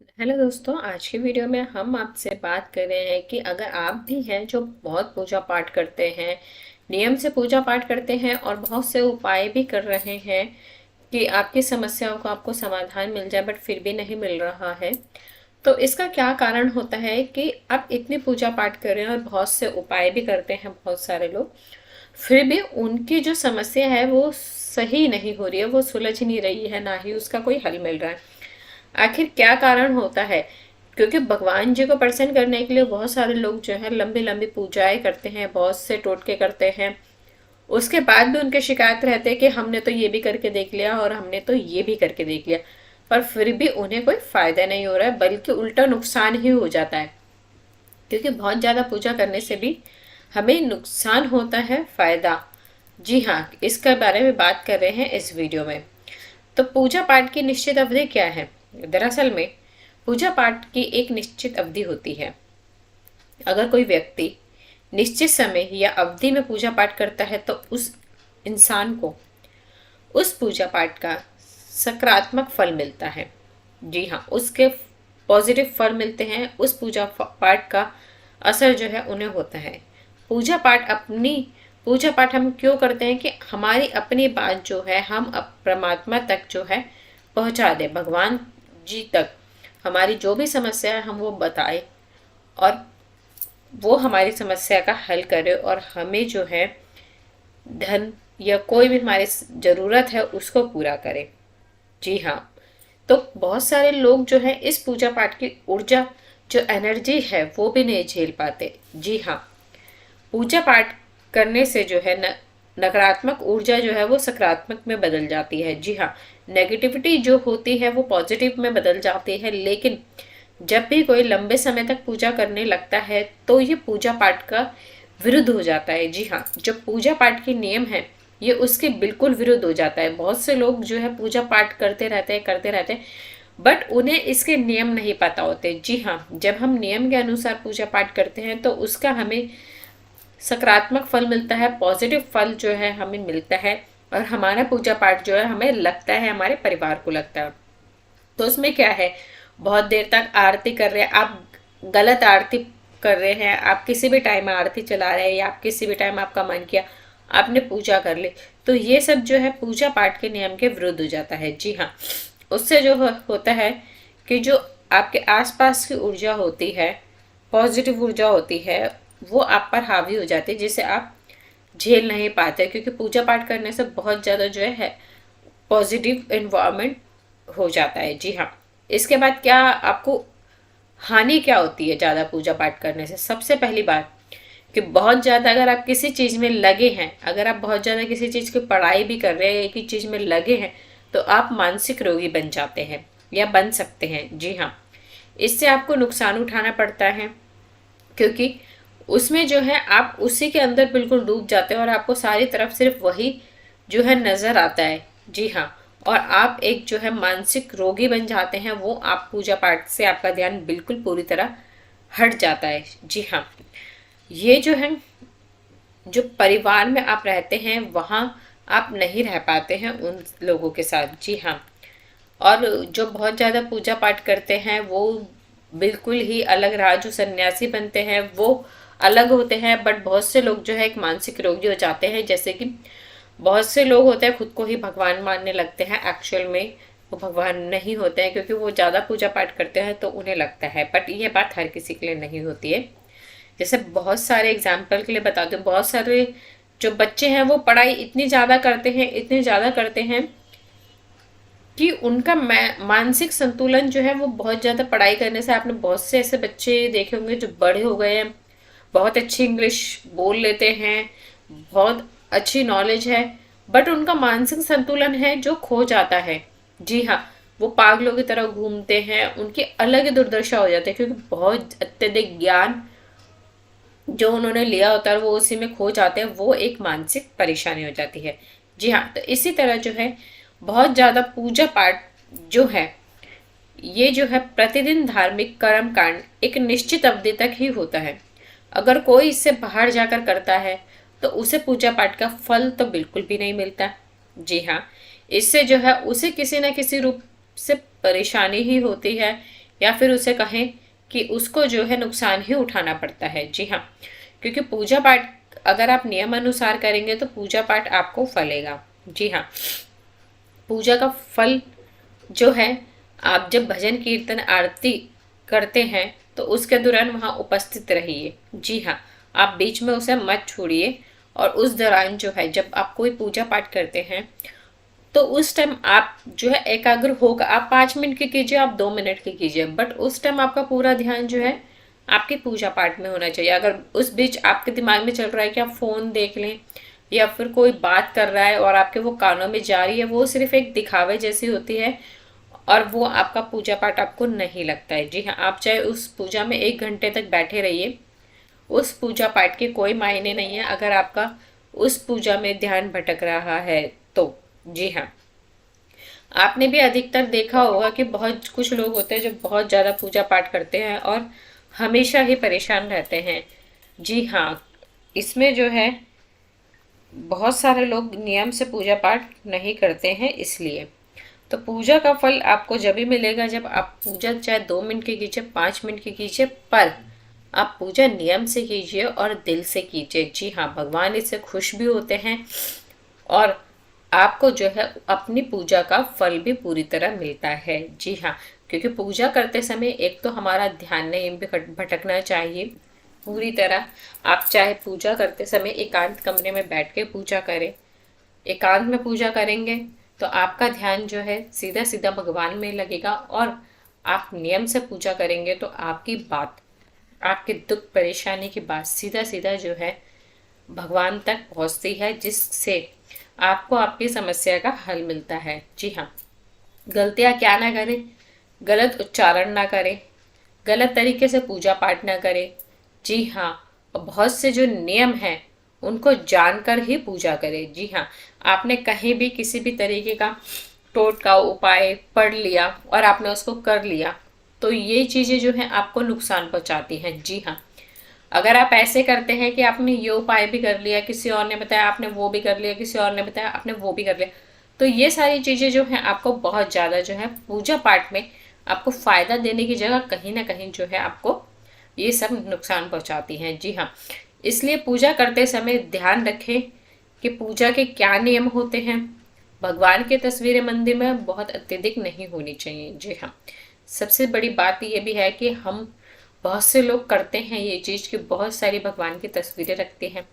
Hello दोस्तों, आज की वीडियो में हम आपसे बात कर रहे हैं कि अगर आप भी हैं जो बहुत पूजा पाठ करते हैं, नियम से पूजा पाठ करते हैं और बहुत से उपाय भी कर रहे हैं कि आपकी समस्याओं का आपको समाधान मिल जाए, बट फिर भी नहीं मिल रहा है। तो इसका क्या कारण होता है कि आप इतनी पूजा पाठ कर रहे हैं और बहुत से उपाय भी करते हैं बहुत सारे लोग, फिर भी उनकी जो समस्या है वो सही नहीं हो रही है, वो सुलझ नहीं रही है, ना ही उसका कोई हल मिल रहा है। आखिर क्या कारण होता है? क्योंकि भगवान जी को प्रसन्न करने के लिए बहुत सारे लोग जो है लंबी लंबी पूजाएं करते हैं, बहुत से टोटके करते हैं। उसके बाद भी उनके शिकायत रहते हैं कि हमने तो ये भी करके देख लिया और हमने तो ये भी करके देख लिया, पर फिर भी उन्हें कोई फायदा नहीं हो रहा है, बल्कि उल्टा नुकसान ही हो जाता है। क्योंकि बहुत ज्यादा पूजा करने से भी हमें नुकसान होता है, फायदा? जी हाँ, इसके बारे में बात कर रहे हैं इस वीडियो में। तो पूजा पाठ की निश्चित अवधि क्या है? दरअसल में पूजा पाठ की एक निश्चित अवधि होती है। अगर कोई व्यक्ति निश्चित समय या अवधि में पूजा पाठ करता है तो उस इंसान को उस पूजा पाठ का सकारात्मक फल मिलता है। जी हाँ, उसके पॉजिटिव फल मिलते हैं, उस पूजा पाठ का असर जो है उन्हें होता है। पूजा पाठ अपनी पूजा पाठ हम क्यों करते हैं कि हमारी अपनी बात जो है हम अब परमात्मा तक जो है पहुंचा दें, भगवान जी तक। हमारी जो भी समस्या है हम वो बताएं और वो हमारी समस्या का हल करे और हमें जो है धन या कोई भी हमारी जरूरत है उसको पूरा करे। जी हाँ, तो बहुत सारे लोग जो है इस पूजा पाठ की ऊर्जा, जो एनर्जी है वो भी नहीं झेल पाते। जी हाँ, पूजा पाठ करने से जो है नकारात्मक ऊर्जा जो है वो सकारात्मक में बदल जाती है। जी हाँ, नेगेटिविटी जो होती है वो पॉजिटिव में बदल जाती है। लेकिन जब भी कोई लंबे समय तक पूजा करने लगता है तो ये पूजा पाठ का विरुद्ध हो जाता है। जी हाँ, जो पूजा पाठ के नियम है ये उसके बिल्कुल विरुद्ध हो जाता है। बहुत से लोग जो है पूजा पाठ करते रहते हैं, बट उन्हें इसके नियम नहीं पता होते। जी हाँ, जब हम नियम के अनुसार पूजा पाठ करते हैं तो उसका हमें सकारात्मक फल मिलता है, पॉजिटिव फल जो है हमें मिलता है, और हमारा पूजा पाठ जो है हमें लगता है, हमारे परिवार को लगता है। तो उसमें क्या है, बहुत देर तक आरती कर रहे हैं आप, गलत आरती कर रहे हैं आप, किसी भी टाइम आरती चला रहे हैं या आप किसी भी टाइम आपका मन किया आपने पूजा कर ली, तो ये सब जो है पूजा पाठ के नियम के विरुद्ध हो जाता है। जी हाँ, उससे जो होता है कि जो आपके आसपास की ऊर्जा होती है, पॉजिटिव ऊर्जा होती है, वो आप पर हावी हो जाती है, जिसे आप झेल नहीं पाते। क्योंकि पूजा पाठ करने से बहुत ज़्यादा जो है पॉजिटिव इन्वायरमेंट हो जाता है। जी हाँ, इसके बाद क्या आपको हानि क्या होती है ज़्यादा पूजा पाठ करने से? सबसे पहली बात कि बहुत ज़्यादा अगर आप किसी चीज़ में लगे हैं, अगर आप बहुत ज़्यादा किसी चीज़ की पढ़ाई भी कर रहे हैं, एक ही चीज़ में लगे हैं, तो आप मानसिक रोगी बन जाते हैं या बन सकते हैं। जी हाँ, इससे आपको नुकसान उठाना पड़ता है, क्योंकि उसमें जो है आप उसी के अंदर बिल्कुल डूब जाते हैं और आपको सारी तरफ सिर्फ वही जो है नजर आता है। जी हाँ, और आप एक जो है मानसिक रोगी बन जाते हैं, वो आप पूजा पाठ से आपका ध्यान बिल्कुल पूरी तरह हट जाता है। जी हाँ, ये जो है, जो परिवार में आप रहते हैं वहाँ आप नहीं रह पाते हैं उन लोगों के साथ। जी हाँ, और जो बहुत ज़्यादा पूजा पाठ करते हैं वो बिल्कुल ही अलग रहा, जो सन्यासी बनते हैं वो अलग होते हैं। बट बहुत से लोग जो है एक मानसिक रोगी हो जाते हैं, जैसे कि बहुत से लोग होते हैं खुद को ही भगवान मानने लगते हैं, एक्चुअल में वो भगवान नहीं होते हैं, क्योंकि वो ज़्यादा पूजा पाठ करते हैं तो उन्हें लगता है। बट ये बात हर किसी के लिए नहीं होती है। जैसे बहुत सारे एग्जाम्पल के लिए बताती हूँ, बहुत सारे जो बच्चे हैं वो पढ़ाई इतनी ज़्यादा करते हैं, इतनी ज़्यादा करते हैं कि उनका मानसिक संतुलन जो है वो बहुत ज़्यादा पढ़ाई करने से, आपने बहुत से ऐसे बच्चे देखे होंगे जो बड़े हो गए हैं, बहुत अच्छी इंग्लिश बोल लेते हैं, बहुत अच्छी नॉलेज है, बट उनका मानसिक संतुलन है जो खो जाता है। जी हाँ, वो पागलों की तरह घूमते हैं, उनकी अलग ही दुर्दशा हो जाती है, क्योंकि बहुत अत्यधिक ज्ञान जो उन्होंने लिया होता है वो उसी में खो जाते हैं, वो एक मानसिक परेशानी हो जाती है। जी हाँ, तो इसी तरह जो है बहुत ज़्यादा पूजा पाठ जो है, ये जो है प्रतिदिन धार्मिक कर्म कांड एक निश्चित अवधि तक ही होता है। अगर कोई इससे बाहर जाकर करता है तो उसे पूजा पाठ का फल तो बिल्कुल भी नहीं मिलता। जी हाँ, इससे जो है उसे किसी न किसी रूप से परेशानी ही होती है, या फिर उसे कहें कि उसको जो है नुकसान ही उठाना पड़ता है। जी हाँ, क्योंकि पूजा पाठ अगर आप नियम अनुसार करेंगे तो पूजा पाठ आपको फलेगा। जी हाँ, पूजा का फल जो है, आप जब भजन कीर्तन आरती करते हैं तो उसके दौरान वहाँ उपस्थित रहिए। जी हाँ, आप बीच में उसे मत छोड़िए। और उस दौरान जो है, जब आप कोई पूजा पाठ करते हैं तो उस टाइम आप जो है एकाग्र होकर, आप 5 मिनट की कीजिए, आप 2 मिनट की कीजिए, बट उस टाइम आपका पूरा ध्यान जो है आपकी पूजा पाठ में होना चाहिए। अगर उस बीच आपके दिमाग में चल रहा है कि आप फोन देख लें या फिर कोई बात कर रहा है और आपके वो कानों में जा रही है, वो सिर्फ एक दिखावे जैसी होती है और वो आपका पूजा पाठ आपको नहीं लगता है। जी हाँ, आप चाहे उस पूजा में 1 घंटे तक बैठे रहिए, उस पूजा पाठ के कोई मायने नहीं है अगर आपका उस पूजा में ध्यान भटक रहा है तो। जी हाँ, आपने भी अधिकतर देखा होगा कि बहुत कुछ लोग होते हैं जो बहुत ज़्यादा पूजा पाठ करते हैं और हमेशा ही परेशान रहते हैं। जी हाँ, इसमें जो है बहुत सारे लोग नियम से पूजा पाठ नहीं करते हैं, इसलिए तो पूजा का फल आपको जब भी मिलेगा जब आप पूजा चाहे 2 मिनट की कीजिए, 5 मिनट की कीजिए, पर आप पूजा नियम से कीजिए और दिल से कीजिए। जी हाँ, भगवान इससे खुश भी होते हैं और आपको जो है अपनी पूजा का फल भी पूरी तरह मिलता है। जी हाँ, क्योंकि पूजा करते समय एक तो हमारा ध्यान नहीं भी भटकना चाहिए पूरी तरह। आप चाहे पूजा करते समय एकांत कमरे में बैठ के पूजा करें, एकांत में पूजा करेंगे तो आपका ध्यान जो है सीधा सीधा भगवान में लगेगा। और आप नियम से पूजा करेंगे तो आपकी बात, आपके दुख परेशानी की बात सीधा सीधा जो है भगवान तक पहुंचती है, जिससे आपको आपकी समस्या का हल मिलता है। जी हाँ, गलतियाँ क्या ना करें, गलत उच्चारण ना करें, गलत तरीके से पूजा पाठ ना करें। जी हाँ, और बहुत से जो नियम हैं उनको जानकर ही पूजा करें। जी हाँ, आपने कहीं भी किसी भी तरीके का टोटका उपाय पढ़ लिया और आपने उसको कर लिया तो ये चीज़ें जो हैं आपको नुकसान पहुंचाती हैं। जी हाँ, अगर आप ऐसे करते हैं कि आपने ये उपाय भी कर लिया, किसी और ने बताया आपने वो भी कर लिया, किसी और ने बताया आपने वो भी कर लिया, तो ये सारी चीज़ें जो हैं आपको बहुत ज़्यादा जो है पूजा पाठ में आपको फ़ायदा देने की जगह कहीं ना कहीं जो है आपको ये सब नुकसान पहुंचाती हैं। जी हाँ, इसलिए पूजा करते समय ध्यान रखें कि पूजा के क्या नियम होते हैं। भगवान की तस्वीरें मंदिर में बहुत अत्यधिक नहीं होनी चाहिए। जी हाँ, सबसे बड़ी बात यह भी है कि हम बहुत से लोग करते हैं ये चीज़ कि बहुत सारी भगवान की तस्वीरें रखते हैं,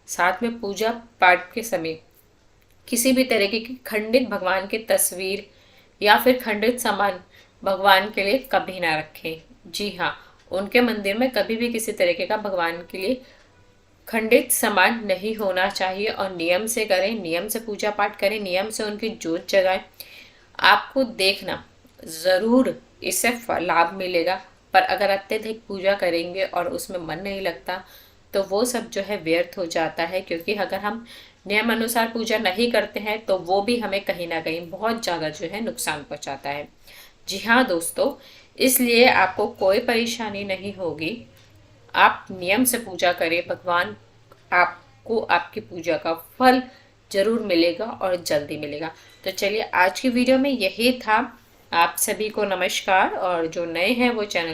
साथ में पूजा पाठ के समय किसी भी तरीके की खंडित भगवान की तस्वीर या फिर खंडित सामान भगवान के लिए कभी ना रखें। जी हाँ, उनके मंदिर में कभी भी किसी तरीके का भगवान के लिए खंडित सामान नहीं होना चाहिए और नियम से करें, नियम से पूजा पाठ करें, नियम से उनकी जोत जगाएं। आपको देखना ज़रूर इससे लाभ मिलेगा, पर अगर अत्यधिक पूजा करेंगे और उसमें मन नहीं लगता तो वो सब जो है व्यर्थ हो जाता है। क्योंकि अगर हम नियम अनुसार पूजा नहीं करते हैं तो वो भी हमें कहीं ना कहीं बहुत ज़्यादा जो है नुकसान पहुंचाता है। जी हाँ दोस्तों, इसलिए आपको कोई परेशानी नहीं होगी। आप नियम से पूजा करें, भगवान आपको आपकी पूजा का फल जरूर मिलेगा और जल्दी मिलेगा। तो चलिए, आज की वीडियो में यही था। आप सभी को नमस्कार, और जो नए हैं वो चैनल